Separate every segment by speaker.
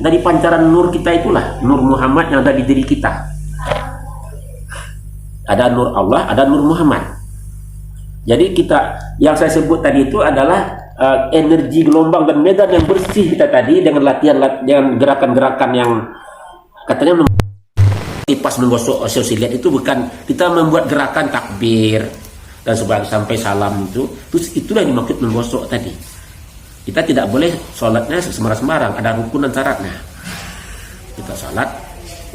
Speaker 1: Dari pancaran nur kita itulah Nur Muhammad yang ada di diri kita. Ada nur Allah, ada nur Muhammad. Jadi kita yang saya sebut tadi itu adalah energi gelombang dan medan yang bersih kita tadi dengan latihan dengan gerakan-gerakan yang katanya pas menggosok sosial itu bukan kita membuat gerakan takbir dan sebagainya sampai salam itu. Terus itulah yang dimaksud menggosok tadi. Kita tidak boleh sholatnya sembarang-sembarang, ada rukun dan syaratnya. Kita sholat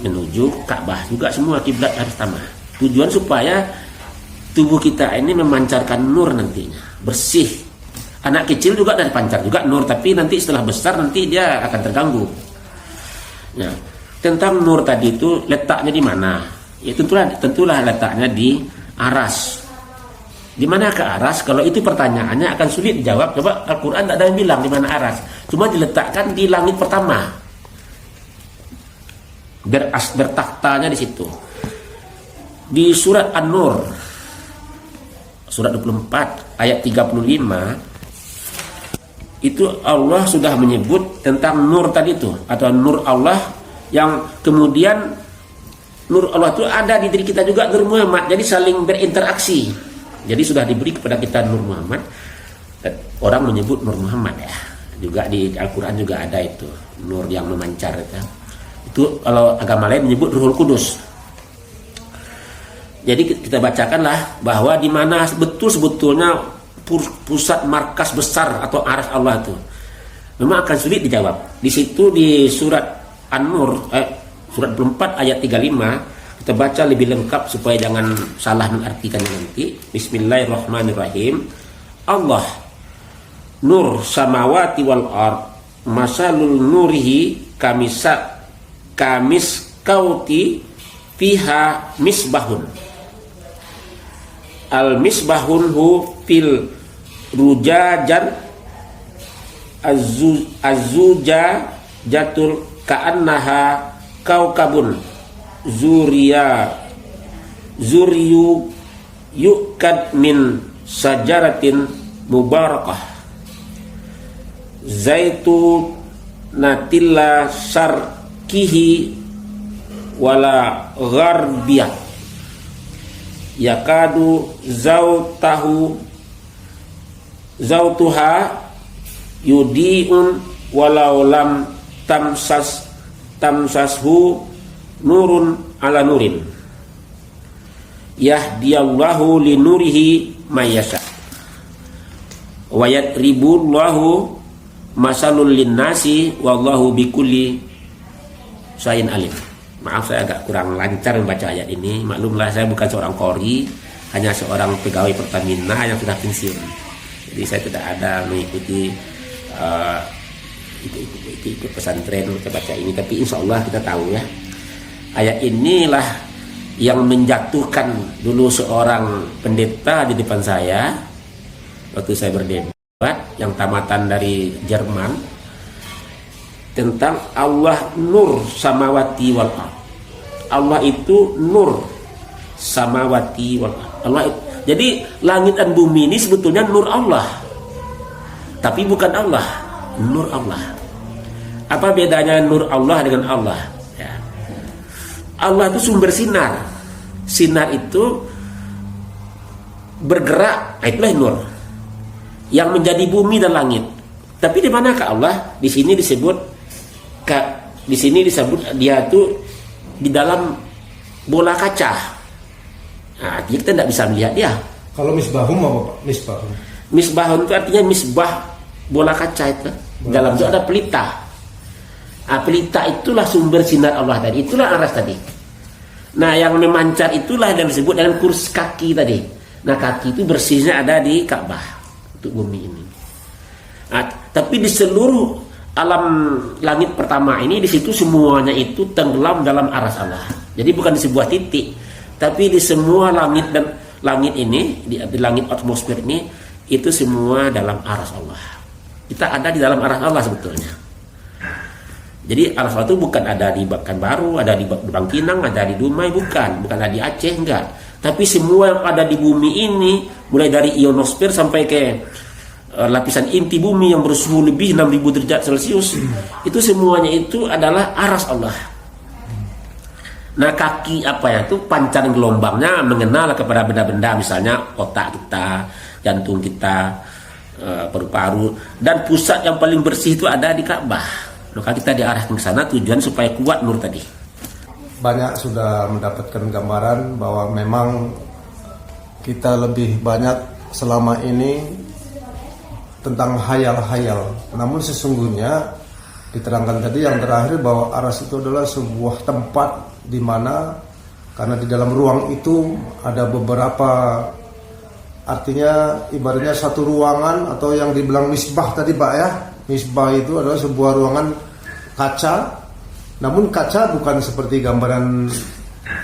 Speaker 1: menuju Ka'bah juga, semua kiblat harus sama. Tujuan supaya tubuh kita ini memancarkan nur nantinya, bersih. Anak kecil juga dari pancar juga nur, tapi nanti setelah besar nanti dia akan terganggu. Nah, tentang nur tadi itu letaknya di mana? Ya tentulah letaknya di aras. Di mana ke aras? Kalau itu pertanyaannya akan sulit dijawab. Coba Al-Quran tidak ada yang bilang di mana aras. Cuma diletakkan di langit pertama. Bertaktanya di situ. Di surat An-Nur, surat 24 ayat 35, itu Allah sudah menyebut tentang nur tadi itu, atau nur Allah yang kemudian nur Allah itu ada di diri kita juga, Nur Muhammad. Jadi saling berinteraksi. Jadi sudah diberi kepada kita Nur Muhammad. Orang menyebut Nur Muhammad ya. Juga di Al-Quran juga ada itu nur yang memancar ya. Itu kalau agama lain menyebut Ruhul Kudus. Jadi kita bacakanlah bahwa di mana sebetulnya pusat markas besar atau aras Allah itu. Memang akan sulit dijawab. Di situ di surat An-Nur surat 24 ayat 35 kita baca lebih lengkap supaya jangan salah mengartikannya nanti. Bismillahirrahmanirrahim. Allah nur samawati wal ard masalul nurihi kamis kauti fiha misbahun al misbahun hu fil rujajan azuja jatul ka'annaha kaukabun zuriyu yukad min sajaratin mubarakah zaitunatilla sarkihi wala gharbiyah yakadu zautuha yudiun walau lam tamsashu nurun ala nurin yahdiyallahu linurihi mayyasha wa yadribullahu masalul linnasi wallahu bikulli syai'in alim. Maaf saya agak kurang lancar membaca ayat ini. Maklumlah saya bukan seorang qori, hanya seorang pegawai Pertamina yang sudah pensiun. Jadi saya tidak ada mengikuti ikut pesantren untuk baca ini, tapi insya Allah kita tahu ya. Ayat inilah yang menjatuhkan dulu seorang pendeta di depan saya waktu saya berdebat yang tamatan dari Jerman tentang Allah nur samawati wal ard. Allah itu nur samawati wal ard. Allah itu, jadi langit dan bumi ini sebetulnya nur Allah, tapi bukan Allah, nur Allah. Apa bedanya nur Allah dengan Allah? Allah itu sumber sinar. Sinar itu bergerak, itulah nur yang menjadi bumi dan langit. Tapi di manakah Allah? Di sini disebut dia itu di dalam bola kaca. Nah, kita tidak bisa melihat dia.
Speaker 2: Kalau misbahum apa Pak? Misbahum.
Speaker 1: Misbahum itu artinya misbah bola kaca itu. Dalam itu ada pelita. Pelita itulah sumber sinar Allah tadi, itulah aras tadi. Nah, yang memancar itulah yang disebut dengan kurs kaki tadi. Nah, kaki itu bersihnya ada di Ka'bah untuk bumi ini. Tapi di seluruh alam langit pertama ini, di situ semuanya itu tenggelam dalam aras Allah. Jadi bukan di sebuah titik, tapi di semua langit dan langit ini, di langit atmosfer ini, itu semua dalam aras Allah. Kita ada di dalam aras Allah sebetulnya. Jadi aras Allah itu bukan ada di Pekanbaru, ada di Bangkinang, ada di Dumai, bukan ada di Aceh, enggak. Tapi semua yang ada di bumi ini, mulai dari ionosfer sampai ke lapisan inti bumi yang bersuhu lebih 6.000 derajat Celcius, itu semuanya itu adalah aras Allah. Nah, kaki apa ya itu pancaran gelombangnya mengenal kepada benda-benda, misalnya otak kita, jantung kita, paru-paru, dan pusat yang paling bersih itu ada di Ka'bah. Maka kita diarahkan ke sana tujuan supaya kuat nur tadi.
Speaker 2: Banyak sudah mendapatkan gambaran bahwa memang kita lebih banyak selama ini tentang hayal-hayal. Namun sesungguhnya diterangkan tadi yang terakhir bahwa aras itu adalah sebuah tempat di mana karena di dalam ruang itu ada beberapa, artinya ibaratnya satu ruangan atau yang dibilang misbah tadi Pak ya. Misbah itu adalah sebuah ruangan kaca, namun kaca bukan seperti gambaran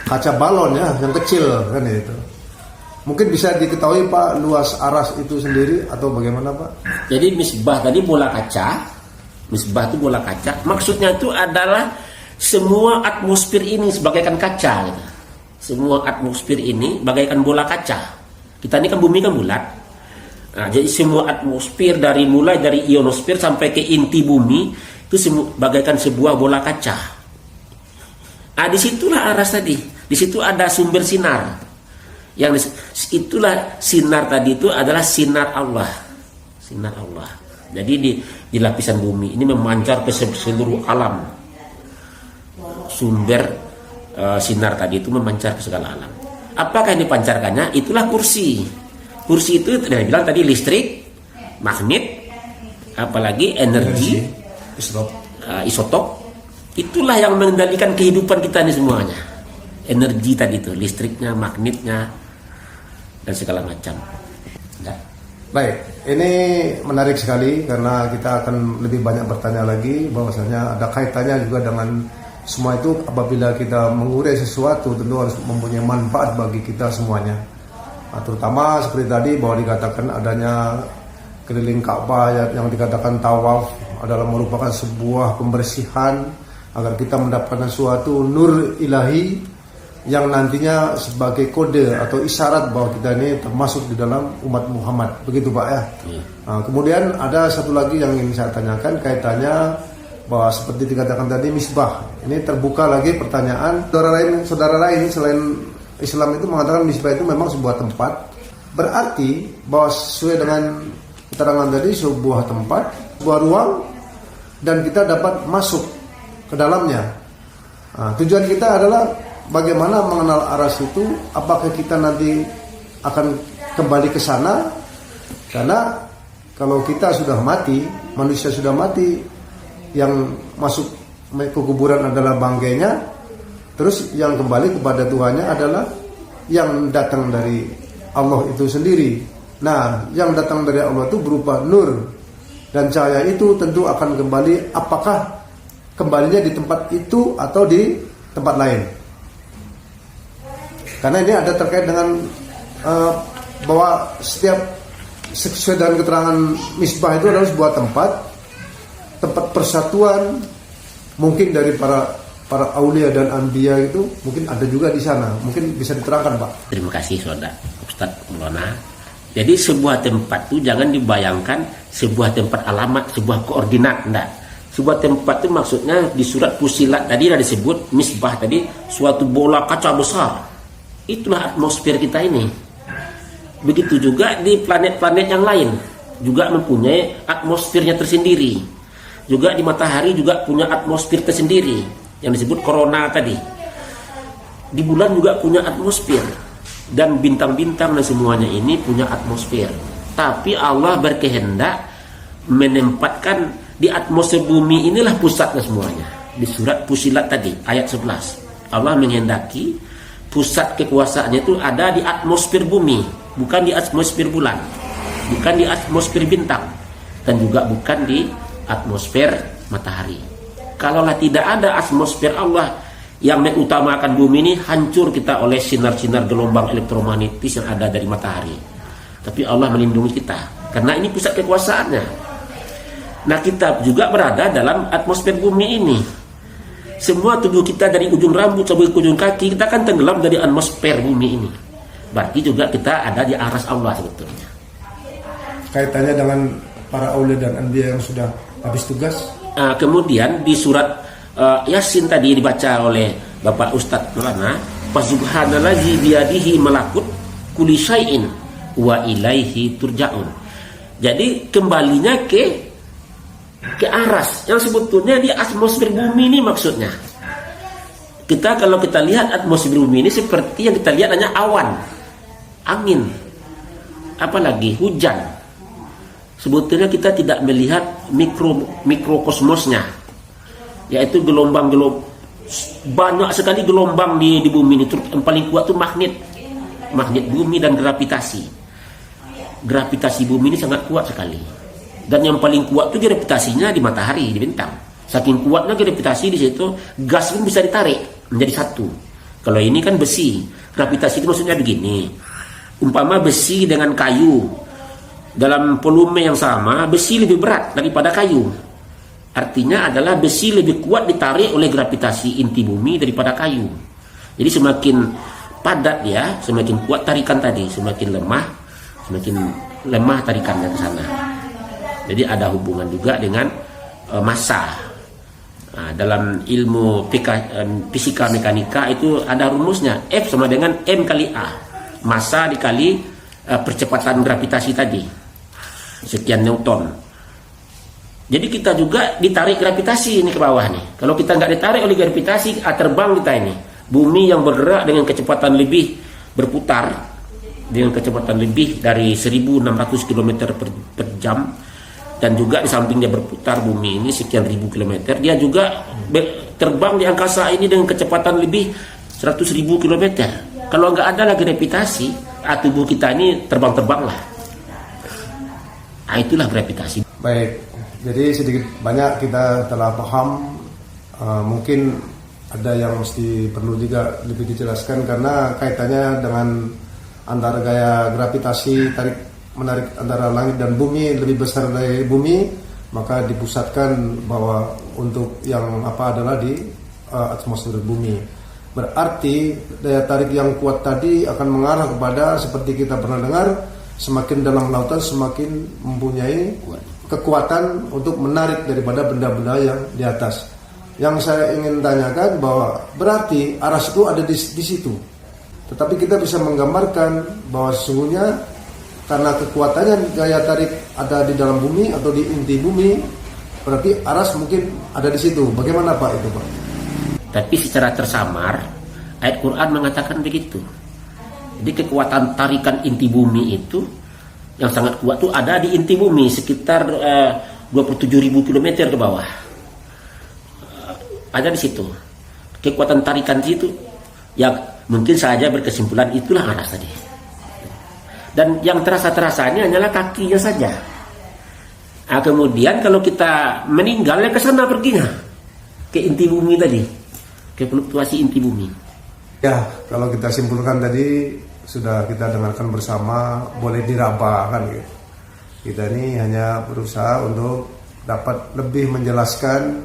Speaker 2: kaca balon ya, yang kecil kan itu. Mungkin bisa diketahui Pak luas aras itu sendiri atau bagaimana Pak?
Speaker 1: Jadi misbah tadi bola kaca, misbah itu bola kaca. Maksudnya itu adalah semua atmosfer ini sebagaikan kaca. Gitu. Semua atmosfer ini bagaikan bola kaca. Kita ini kan bumi kan bulat. Nah, jadi semua atmosfer mulai dari ionosfer sampai ke inti bumi itu bagaikan sebuah bola kaca. Ah, disitulah aras tadi. Di situ ada sumber sinar. Yang itulah sinar tadi itu adalah sinar Allah. Sinar Allah. Jadi di lapisan bumi ini memancar ke seluruh alam. Sumber sinar tadi itu memancar ke segala alam. Apakah yang dipancarkannya? Itulah kursi. Kursi itu sudah bilang tadi listrik, magnet, apalagi energi, isotop. Itulah yang mengendalikan kehidupan kita ini semuanya. Energi tadi itu, listriknya, magnetnya, dan segala macam. Ya.
Speaker 2: Baik, ini menarik sekali karena kita akan lebih banyak bertanya lagi, bahwasanya ada kaitannya juga dengan semua itu. Apabila kita mengurai sesuatu tentu harus mempunyai manfaat bagi kita semuanya. Nah, terutama seperti tadi bahwa dikatakan adanya keliling Ka'bah yang dikatakan tawaf adalah merupakan sebuah pembersihan agar kita mendapatkan suatu nur ilahi yang nantinya sebagai kode atau isyarat bahwa kita ini termasuk di dalam umat Muhammad. Begitu Pak ya. Nah, kemudian ada satu lagi yang ingin saya tanyakan kaitannya bahwa seperti dikatakan tadi misbah. Ini terbuka lagi pertanyaan. Saudara lain selain Islam itu mengatakan misbah itu memang sebuah tempat. Berarti bahwa sesuai dengan keterangan tadi sebuah tempat, sebuah ruang, dan kita dapat masuk ke dalamnya. Nah, tujuan kita adalah bagaimana mengenal aras itu. Apakah kita nanti akan kembali ke sana? Karena kalau kita sudah mati, manusia sudah mati, yang masuk ke kuburan adalah bangkainya. Terus yang kembali kepada Tuhannya adalah yang datang dari Allah itu sendiri. Nah, yang datang dari Allah itu berupa nur. Dan cahaya itu tentu akan kembali, apakah kembalinya di tempat itu atau di tempat lain. Karena ini ada terkait dengan bahwa setiap sesuai dengan keterangan misbah itu adalah sebuah tempat persatuan mungkin dari para aulia dan anbiya itu mungkin ada juga di sana. Mungkin bisa diterangkan Pak.
Speaker 1: Terima kasih Saudara Ustadz Maulana. Jadi sebuah tempat itu jangan dibayangkan sebuah tempat alamat, sebuah koordinat, enggak. Sebuah tempat itu maksudnya di surat Fusilat tadi ada disebut misbah tadi suatu bola kaca besar. Itulah atmosfer kita ini. Begitu juga di planet-planet yang lain juga mempunyai atmosfernya tersendiri. Juga di matahari juga punya atmosfer tersendiri yang disebut corona tadi. Di bulan juga punya atmosfer, dan bintang-bintang dan semuanya ini punya atmosfer. Tapi Allah berkehendak menempatkan di atmosfer bumi inilah pusatnya semuanya. Di surat Fusilat tadi ayat 11 Allah menghendaki pusat kekuasaannya itu ada di atmosfer bumi, bukan di atmosfer bulan, bukan di atmosfer bintang, dan juga bukan di atmosfer matahari. Kalaulah tidak ada atmosfer Allah yang mengutamakan bumi ini, hancur kita oleh sinar-sinar gelombang elektromagnetis yang ada dari matahari. Tapi Allah melindungi kita karena ini pusat kekuasaannya. Nah, kita juga berada dalam atmosfer bumi ini. Semua tubuh kita dari ujung rambut sampai ke ujung kaki kita kan tenggelam dari atmosfer bumi ini. Berarti juga kita ada di aras Allah sebetulnya.
Speaker 2: Kaitannya dengan para aulia dan anbiya yang sudah habis tugas.
Speaker 1: Kemudian di surat Yasin tadi dibaca oleh Bapak Ustadz Maulana, Subhanallazi biyadihi malakut kulli syai'in wa ilaihi turja'un. Jadi kembalinya ke aras yang sebetulnya di atmosfer bumi ini maksudnya. Kalau kita lihat atmosfer bumi ini seperti yang kita lihat hanya awan, angin, apalagi hujan. Sebetulnya kita tidak melihat mikrokosmosnya, yaitu gelombang banyak sekali gelombang di bumi ini. Yang paling kuat itu magnet bumi dan gravitasi. Gravitasi bumi ini sangat kuat sekali. Dan yang paling kuat itu gravitasinya di matahari, di bintang. Saking kuatnya gravitasi di situ, gas pun bisa ditarik menjadi satu. Kalau ini kan besi. Gravitasi itu maksudnya begini. Umpama besi dengan kayu, dalam volume yang sama, besi lebih berat daripada kayu. Artinya adalah besi lebih kuat ditarik oleh gravitasi inti bumi daripada kayu. Jadi semakin padat ya, semakin kuat tarikan tadi, semakin lemah tarikannya ke sana. Jadi ada hubungan juga dengan massa. Dalam ilmu fisika mekanika itu ada rumusnya, F sama dengan M kali A. Massa dikali percepatan gravitasi tadi, sekian Newton. Jadi kita juga ditarik gravitasi ini ke bawah nih. Kalau kita nggak ditarik oleh gravitasi, terbang kita ini. Bumi yang bergerak dengan kecepatan lebih, berputar dengan kecepatan lebih dari 1.600 km per jam, dan juga di sampingnya berputar bumi ini sekian ribu kilometer, dia juga terbang di angkasa ini dengan kecepatan lebih 100.000 km. Kalau nggak ada lagi gravitasi, tubuh kita ini terbang-terbang lah. Itulah gravitasi.
Speaker 2: Baik, jadi sedikit banyak kita telah paham. Mungkin ada yang mesti perlu juga lebih dijelaskan karena kaitannya dengan antara gaya gravitasi menarik antara langit dan bumi lebih besar dari bumi, maka dipusatkan bahwa untuk yang adalah di atmosfer bumi. Berarti daya tarik yang kuat tadi akan mengarah kepada seperti kita pernah dengar, semakin dalam lautan semakin mempunyai kekuatan untuk menarik daripada benda-benda yang di atas. Yang saya ingin tanyakan bahwa berarti aras itu ada di situ. Tetapi kita bisa menggambarkan bahwa sesungguhnya karena kekuatannya gaya tarik ada di dalam bumi atau di inti bumi, berarti aras mungkin ada di situ. Bagaimana Pak itu Pak?
Speaker 1: Tapi secara tersamar ayat Quran mengatakan begitu. Jadi kekuatan tarikan inti bumi itu yang sangat kuat itu ada di inti bumi sekitar 27.000 km ke bawah. Ada di situ. Kekuatan tarikan itu yang mungkin saja berkesimpulan itulah aras tadi. Dan yang terasa-terasanya hanyalah kakinya saja. Kemudian kalau kita meninggalnya ke sana perginya, ke inti bumi tadi, ke fluktuasi inti bumi.
Speaker 2: Ya, kalau kita simpulkan tadi sudah kita dengarkan bersama, boleh diraba kan gitu. Kita ini hanya berusaha untuk dapat lebih menjelaskan,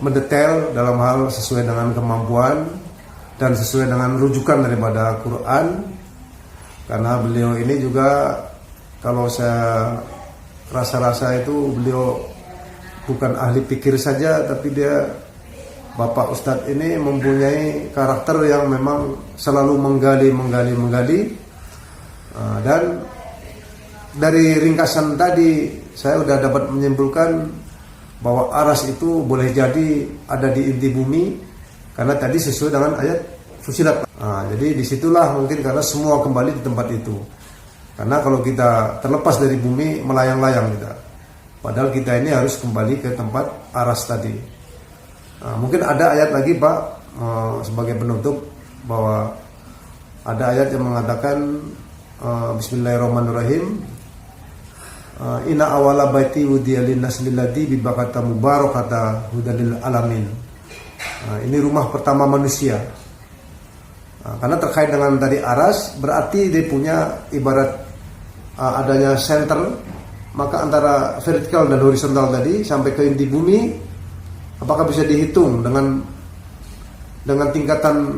Speaker 2: mendetail dalam hal sesuai dengan kemampuan dan sesuai dengan rujukan daripada Quran. Karena beliau ini juga kalau saya rasa-rasa itu beliau bukan ahli pikir saja, tapi dia Bapak Ustadz ini mempunyai karakter yang memang selalu menggali. Dan dari ringkasan tadi saya sudah dapat menyimpulkan bahwa aras itu boleh jadi ada di inti bumi karena tadi sesuai dengan ayat Fusilat. Jadi disitulah mungkin karena semua kembali di tempat itu. Karena kalau kita terlepas dari bumi melayang-layang kita. Padahal kita ini harus kembali ke tempat aras tadi. Mungkin ada ayat lagi Pak sebagai penutup bahwa ada ayat yang mengatakan Bismillahirrahmanirrahim. Inna awala baiti wudiya linnasi lilladzi bi Bakkata mubarakata hudalil alamin. Ini rumah pertama manusia. Karena terkait dengan tadi aras, berarti dia punya ibarat adanya center, maka antara vertikal dan horizontal tadi sampai ke inti bumi, apakah bisa dihitung dengan tingkatan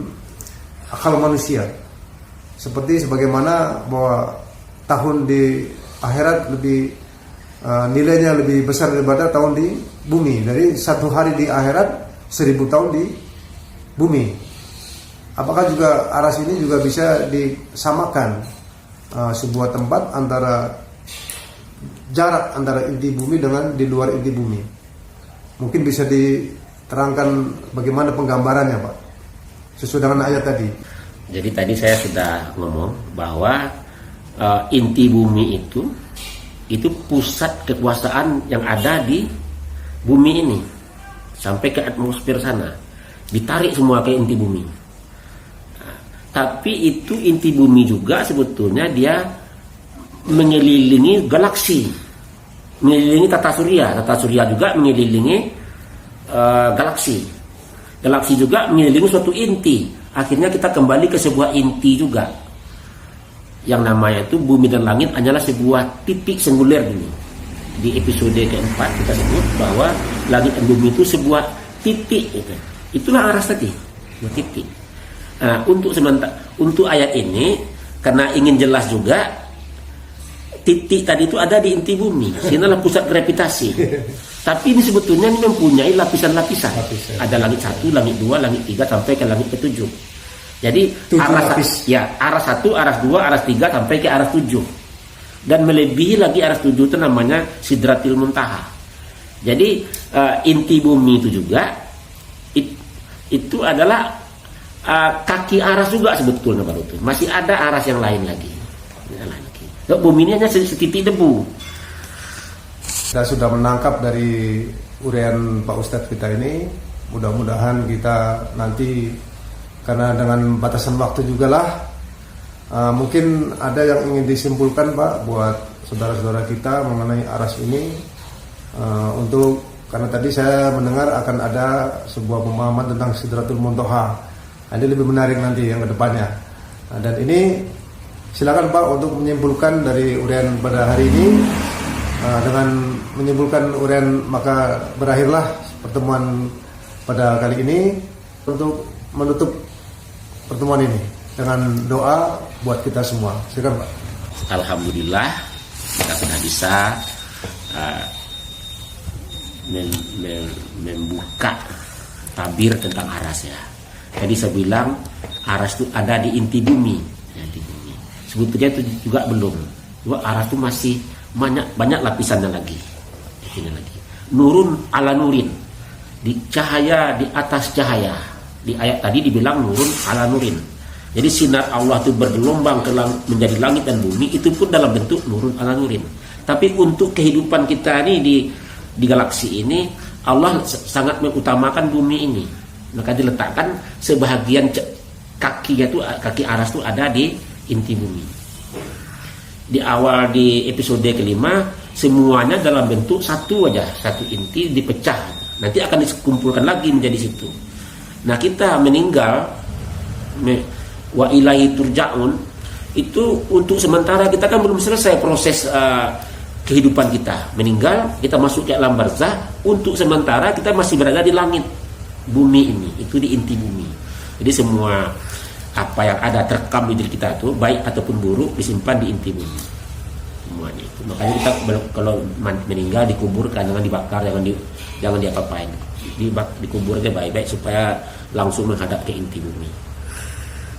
Speaker 2: akal manusia? Seperti sebagaimana bahwa tahun di akhirat lebih nilainya lebih besar daripada tahun di bumi. Dari 1 hari di akhirat 1000 tahun di bumi. Apakah juga aras ini juga bisa disamakan sebuah tempat antara jarak antara inti bumi dengan di luar inti bumi? Mungkin bisa diterangkan bagaimana penggambarannya, Pak, sesuai dengan ayat tadi.
Speaker 1: Jadi tadi saya sudah ngomong bahwa inti bumi itu pusat kekuasaan yang ada di bumi ini sampai ke atmosfer sana, ditarik semua ke inti bumi. Tapi itu inti bumi juga sebetulnya dia mengelilingi galaksi, mengelilingi tata surya juga mengelilingi galaksi juga mengelilingi suatu inti. Akhirnya kita kembali ke sebuah inti juga, yang namanya itu bumi dan langit hanyalah sebuah titik singuler ini. Di episode keempat kita sebut bahwa langit dan bumi itu sebuah titik itu. Itulah aras tadi, sebuah titik. Nah, untuk ayat ini karena ingin jelas juga, titik tadi itu ada di inti bumi. Sinilah pusat gravitasi. Tapi ini sebetulnya ini mempunyai lapisan-lapisan. Ada langit 1, langit 2, langit 3 sampai ke langit ke-7. Jadi aras 1, aras 2, aras 3 sampai ke aras 7. Dan melebihi lagi aras 7 itu namanya Sidratil Muntaha. Jadi inti bumi itu juga itu adalah kaki aras juga sebetulnya baru itu. Masih ada aras yang lain lagi. Bumi ini hanya setitik debu.
Speaker 2: Kita sudah menangkap dari uraian Pak Ustadz kita ini. Mudah-mudahan kita nanti, karena dengan batasan waktu juga lah, mungkin ada yang ingin disimpulkan, Pak, buat saudara-saudara kita mengenai aras ini. Karena tadi saya mendengar akan ada sebuah pemahaman tentang Sidratul Muntaha. Ini lebih menarik nanti yang kedepannya. Dan ini silakan, Pak, untuk menyimpulkan dari uraian pada hari ini. Dengan menyimpulkan uraian maka berakhirlah pertemuan pada kali ini. Untuk menutup pertemuan ini dengan doa buat kita semua. Silakan, Pak.
Speaker 1: Alhamdulillah kita sudah bisa membuka tabir tentang aras ya. Jadi saya bilang aras itu ada di inti bumi. Sebetulnya itu juga belum. Aras itu masih banyak lapisannya lagi. Nurun ala nurin, di cahaya di atas cahaya. Di ayat tadi dibilang nurun ala nurin. Jadi sinar Allah itu bergelombang menjadi langit dan bumi, itu pun dalam bentuk nurun ala nurin. Tapi untuk kehidupan kita ini di galaksi ini, Allah sangat mengutamakan bumi ini. Maka diletakkan sebahagian kaki aras itu ada di inti bumi. Di awal di episode kelima semuanya dalam bentuk satu inti dipecah. Nanti akan dikumpulkan lagi menjadi situ. Nah, kita meninggal wa ilaihi turja'un itu untuk sementara kita kan belum selesai proses kehidupan kita. Meninggal, kita masuk ke alam barzah, untuk sementara kita masih berada di langit bumi ini, itu di inti bumi. Jadi semua apa yang ada terekam di diri kita itu, baik ataupun buruk, disimpan di inti bumi semuanya itu. Makanya kita kalau meninggal dikuburkan, jangan dibakar, jangan diapa-apain, dikubur aja baik-baik supaya langsung menghadap ke inti bumi.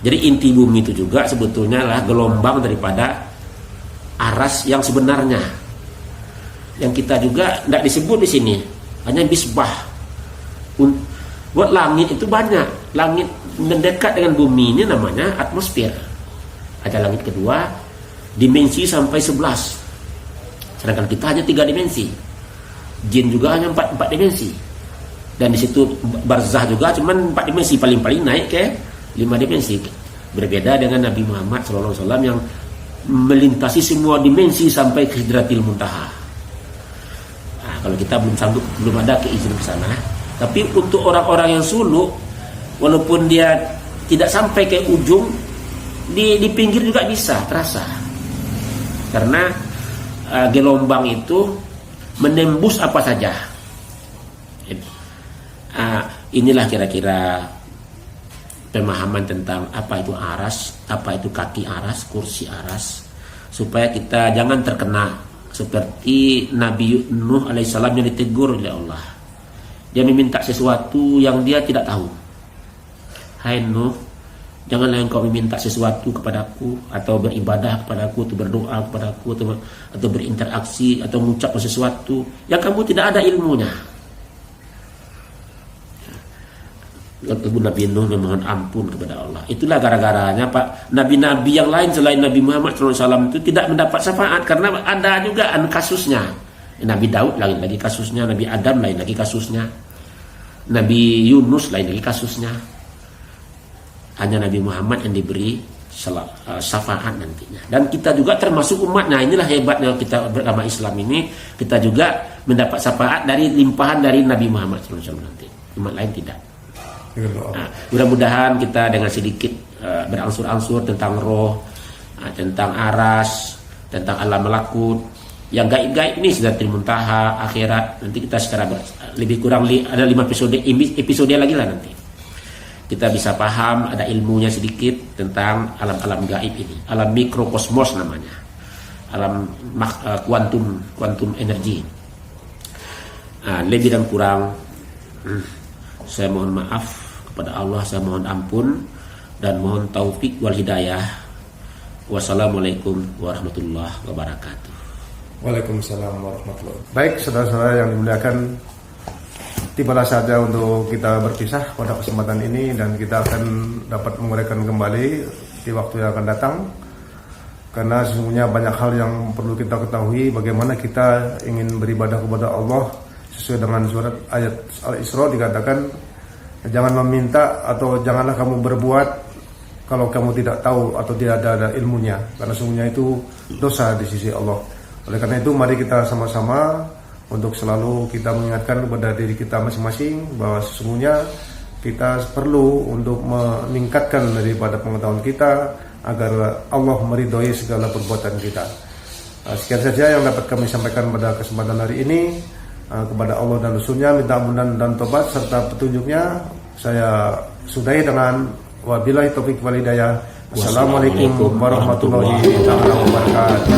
Speaker 1: Jadi inti bumi itu juga sebetulnya adalah gelombang daripada aras yang sebenarnya, yang kita juga tidak disebut di sini, hanya bisbah. Buat langit itu banyak. Langit mendekat dengan bumi ini namanya atmosfer. Ada langit kedua, dimensi sampai 11. Sedangkan kita hanya 3 dimensi. Jin juga hanya 4 dimensi. Dan di situ barzah juga cuman 4 dimensi, paling-paling naik ke 5 dimensi. Berbeda dengan Nabi Muhammad SAW yang melintasi semua dimensi sampai ke Sidratil Muntaha. Nah, kalau kita belum ada keizinan ke sana. Tapi untuk orang-orang yang suluk, walaupun dia tidak sampai ke ujung, di pinggir juga bisa terasa. Karena gelombang itu menembus apa saja. Inilah kira-kira pemahaman tentang apa itu aras, apa itu kaki aras, kursi aras, supaya kita jangan terkena seperti Nabi Nuh alaihissalam yang ditegur oleh Allah. Dia meminta sesuatu yang dia tidak tahu. Hai Nuh, janganlah engkau meminta sesuatu kepadaku, atau beribadah kepadaku, atau berdoa kepadaku, atau berinteraksi, atau mengucapkan sesuatu yang kamu tidak ada ilmunya. Lalu Nabi Nuh memohon ampun kepada Allah. Itulah gara-garanya Pak, nabi-nabi yang lain selain Nabi Muhammad SAW itu tidak mendapat syafaat, karena ada juga kasusnya. Nabi Daud lain lagi kasusnya, Nabi Adam lain lagi kasusnya, Nabi Yunus lain lagi kasusnya. Hanya Nabi Muhammad yang diberi syafaat nantinya. Dan kita juga termasuk umatnya. Inilah hebatnya kita beragama Islam ini, kita juga mendapat syafaat dari limpahan dari Nabi Muhammad SAW nanti. Umat lain tidak. Nah, mudah-mudahan kita dengan sedikit berangsur-angsur tentang roh, tentang aras, tentang alam malakut, yang gaib-gaib ini Sidratil Muntaha, akhirat, nanti kita secara lebih kurang ada 5 episode lagi lah nanti. Kita bisa paham, ada ilmunya sedikit tentang alam-alam gaib ini, alam mikrokosmos namanya, alam kuantum energi. Lebih dan kurang saya mohon maaf kepada Allah, saya mohon ampun dan mohon taufik wal hidayah. Wassalamualaikum warahmatullahi wabarakatuh.
Speaker 2: Waalaikumsalam warahmatullahi wabarakatuh. Baik, saudara-saudara yang dimuliakan, tibalah saja untuk kita berpisah pada kesempatan ini, dan kita akan dapat menguraikan kembali di waktu yang akan datang. Karena sesungguhnya banyak hal yang perlu kita ketahui, bagaimana kita ingin beribadah kepada Allah sesuai dengan surat ayat Al-Isra dikatakan, jangan meminta atau janganlah kamu berbuat kalau kamu tidak tahu atau tidak ada ilmunya, karena sesungguhnya itu dosa di sisi Allah. Oleh karena itu mari kita sama-sama untuk selalu kita mengingatkan kepada diri kita masing-masing bahwa sesungguhnya kita perlu untuk meningkatkan daripada pengetahuan kita agar Allah meridhoi segala perbuatan kita. Sekian saja yang dapat kami sampaikan pada kesempatan hari ini. Kepada Allah dan Rasulnya minta ampunan dan tobat serta petunjuknya. Saya sudahi dengan wabillahi taufiq wal hidayah. Assalamualaikum warahmatullahi wabarakatuh.